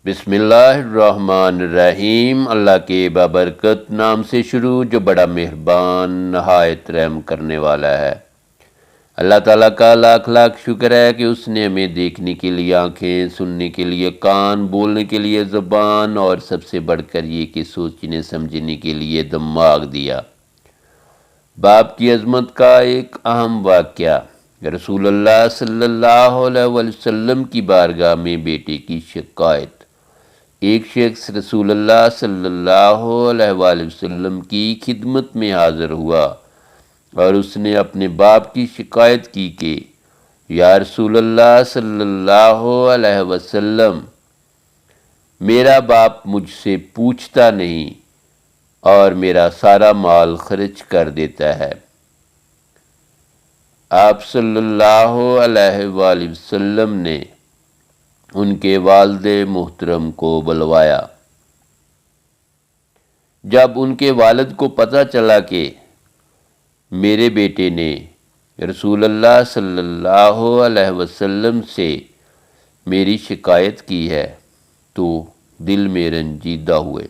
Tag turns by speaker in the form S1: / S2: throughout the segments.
S1: بسم اللہ الرحمن الرحیم۔ اللہ کے بابرکت نام سے شروع جو بڑا مہربان نہایت رحم کرنے والا ہے۔ اللہ تعالیٰ کا لاکھ لاکھ شکر ہے کہ اس نے ہمیں دیکھنے کے لیے آنکھیں، سننے کے لیے کان، بولنے کے لیے زبان اور سب سے بڑھ کر یہ کہ سوچنے سمجھنے کے لیے دماغ دیا۔ باپ کی عظمت کا ایک اہم واقعہ، رسول اللہ صلی اللہ علیہ وسلم کی بارگاہ میں بیٹے کی شکایت۔ ایک شخص رسول اللہ صلی اللہ علیہ وآلہ وسلم کی خدمت میں حاضر ہوا اور اس نے اپنے باپ کی شکایت کی کہ یا رسول اللہ صلی اللہ علیہ وسلم، میرا باپ مجھ سے پوچھتا نہیں اور میرا سارا مال خرچ کر دیتا ہے۔ آپ صلی اللہ علیہ وآلہ وسلم نے ان کے والد محترم کو بلوایا۔ جب ان کے والد کو پتہ چلا کہ میرے بیٹے نے رسول اللہ صلی اللہ علیہ وسلم سے میری شکایت کی ہے تو دل میں رنجیدہ ہوئے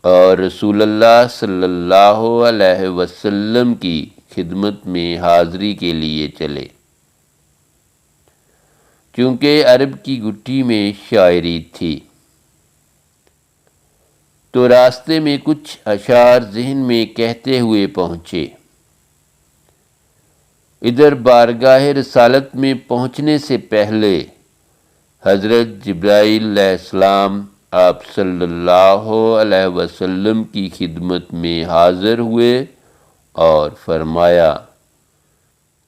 S1: اور رسول اللہ صلی اللہ علیہ وسلم کی خدمت میں حاضری کے لیے چلے۔ چونکہ عرب کی گٹھی میں شاعری تھی تو راستے میں کچھ اشعار ذہن میں کہتے ہوئے پہنچے۔ ادھر بارگاہ رسالت میں پہنچنے سے پہلے حضرت جبرائیل علیہ السلام آپ صلی اللہ علیہ وسلم کی خدمت میں حاضر ہوئے اور فرمایا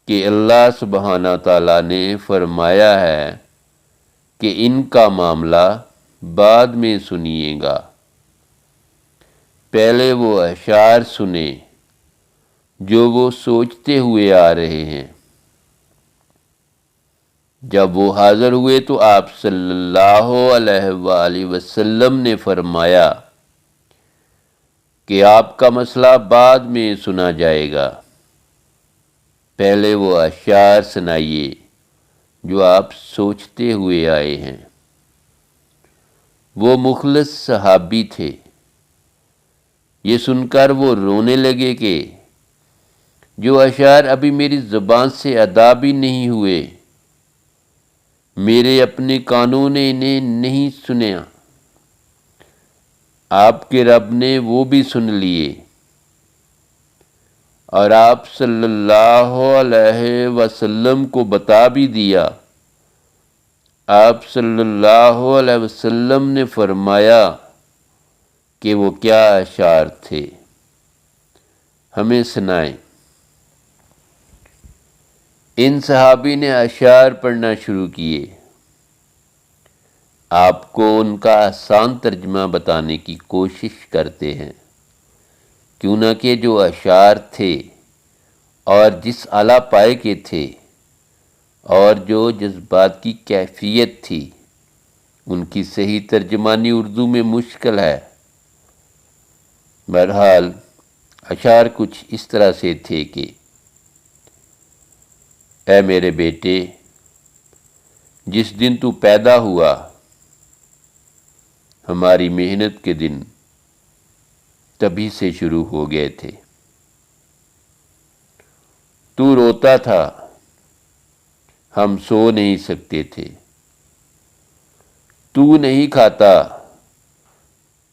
S1: کہ اللہ سبحانہ تعالیٰ نے فرمایا ہے کہ ان کا معاملہ بعد میں سنیے گا، پہلے وہ اشعار سنیں جو وہ سوچتے ہوئے آ رہے ہیں۔ جب وہ حاضر ہوئے تو آپ صلی اللہ علیہ وآلہ وسلم نے فرمایا کہ آپ کا مسئلہ بعد میں سنا جائے گا، پہلے وہ اشعار سنائیے جو آپ سوچتے ہوئے آئے ہیں۔ وہ مخلص صحابی تھے۔ یہ سن کر وہ رونے لگے کہ جو اشعار ابھی میری زبان سے ادا بھی نہیں ہوئے، میرے اپنے کانوں نے انہیں نہیں سنیا، آپ کے رب نے وہ بھی سن لیے اور آپ صلی اللہ علیہ وسلم کو بتا بھی دیا۔ آپ صلی اللہ علیہ وسلم نے فرمایا کہ وہ کیا اشعار تھے، ہمیں سنائیں۔ ان صحابی نے اشعار پڑھنا شروع کیے۔ آپ کو ان کا آسان ترجمہ بتانے کی کوشش کرتے ہیں، کیوں نہ کہ جو اشعار تھے اور جس اعلیٰ پائے کے تھے اور جو جذبات کی کیفیت تھی، ان کی صحیح ترجمانی اردو میں مشکل ہے۔ بہرحال اشعار کچھ اس طرح سے تھے کہ اے میرے بیٹے، جس دن تو پیدا ہوا ہماری محنت کے دن تبھی سے شروع ہو گئے تھے۔ تو روتا تھا، ہم سو نہیں سکتے تھے۔ تو نہیں کھاتا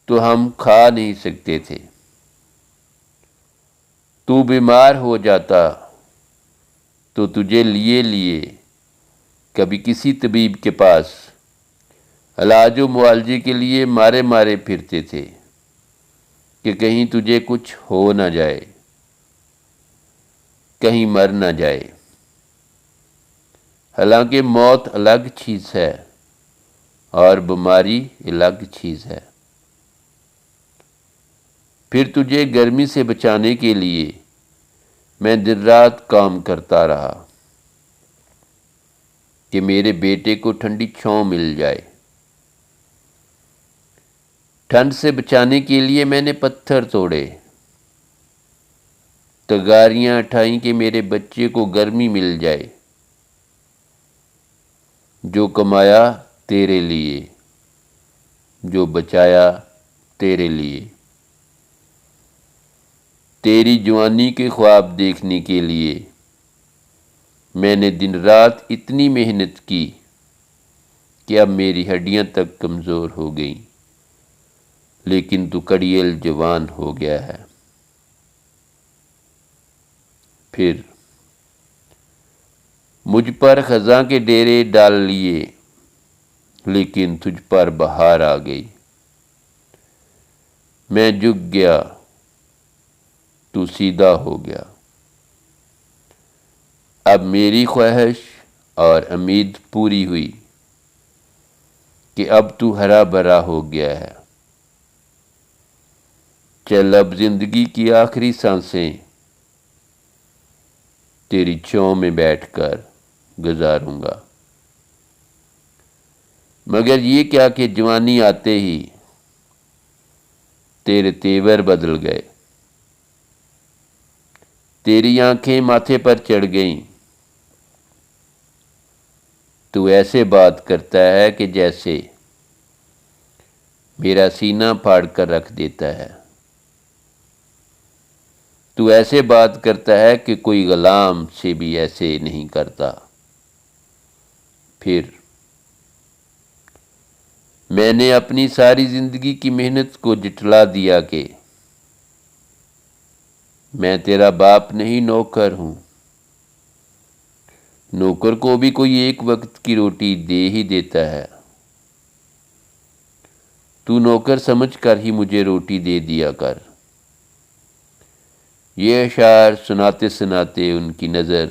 S1: تو ہم کھا نہیں سکتے تھے۔ تو بیمار ہو جاتا تو تجھے لیے کبھی کسی طبیب کے پاس علاج و معالجے کے لیے مارے پھرتے تھے کہ کہیں تجھے کچھ ہو نہ جائے، کہیں مر نہ جائے۔ حالانکہ موت الگ چیز ہے اور بیماری الگ چیز ہے۔ پھر تجھے گرمی سے بچانے کے لیے میں دن رات کام کرتا رہا کہ میرے بیٹے کو ٹھنڈی چھاؤں مل جائے۔ ٹھنڈ سے بچانے کے لیے میں نے پتھر توڑے، تگاریاں اٹھائیں کہ میرے بچے کو گرمی مل جائے۔ جو کمایا تیرے لیے، جو بچایا تیرے لیے، تیری جوانی کے خواب دیکھنے کے لیے میں نے دن رات اتنی محنت کی کہ اب میری ہڈیاں تک کمزور ہو گئیں، لیکن تو کڑیل جوان ہو گیا ہے۔ پھر مجھ پر خزاں کے ڈیرے ڈال لیے، لیکن تجھ پر بہار آ گئی۔ میں جھک گیا، تو سیدھا ہو گیا۔ اب میری خواہش اور امید پوری ہوئی کہ اب تو ہرا بھرا ہو گیا ہے۔ چل اب زندگی کی آخری سانسیں تیری چھاؤں میں بیٹھ کر گزاروں گا۔ مگر یہ کیا کہ جوانی آتے ہی تیرے تیور بدل گئے، تیری آنکھیں ماتھے پر چڑھ گئیں، تو ایسے بات کرتا ہے کہ جیسے میرا سینہ پھاڑ کر رکھ دیتا ہے۔ تو ایسے بات کرتا ہے کہ کوئی غلام سے بھی ایسے نہیں کرتا۔ پھر میں نے اپنی ساری زندگی کی محنت کو جٹلا دیا کہ میں تیرا باپ نہیں، نوکر ہوں۔ نوکر کو بھی کوئی ایک وقت کی روٹی دے ہی دیتا ہے، تو نوکر سمجھ کر ہی مجھے روٹی دے دیا کر۔ یہ اشعار سناتے سناتے ان کی نظر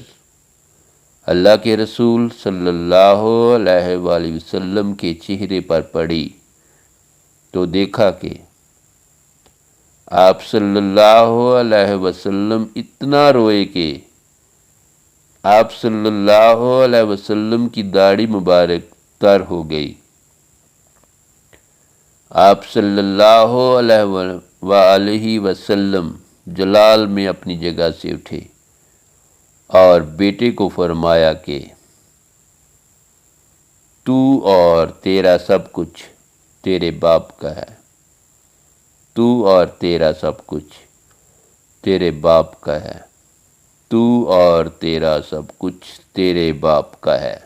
S1: اللہ کے رسول صلی اللہ علیہ وآلہ وسلم کے چہرے پر پڑی تو دیکھا کہ آپ صلی اللہ علیہ وسلم اتنا روئے کہ آپ صلی اللہ علیہ وسلم کی داڑھی مبارک تر ہو گئی۔ آپ صلی اللہ علیہ وآلہ وسلم جلال میں اپنی جگہ سے اٹھے اور بیٹے کو فرمایا کہ تو اور تیرا سب کچھ تیرے باپ کا ہے، تو اور تیرا سب کچھ تیرے باپ کا ہے، تو اور تیرا سب کچھ تیرے باپ کا ہے۔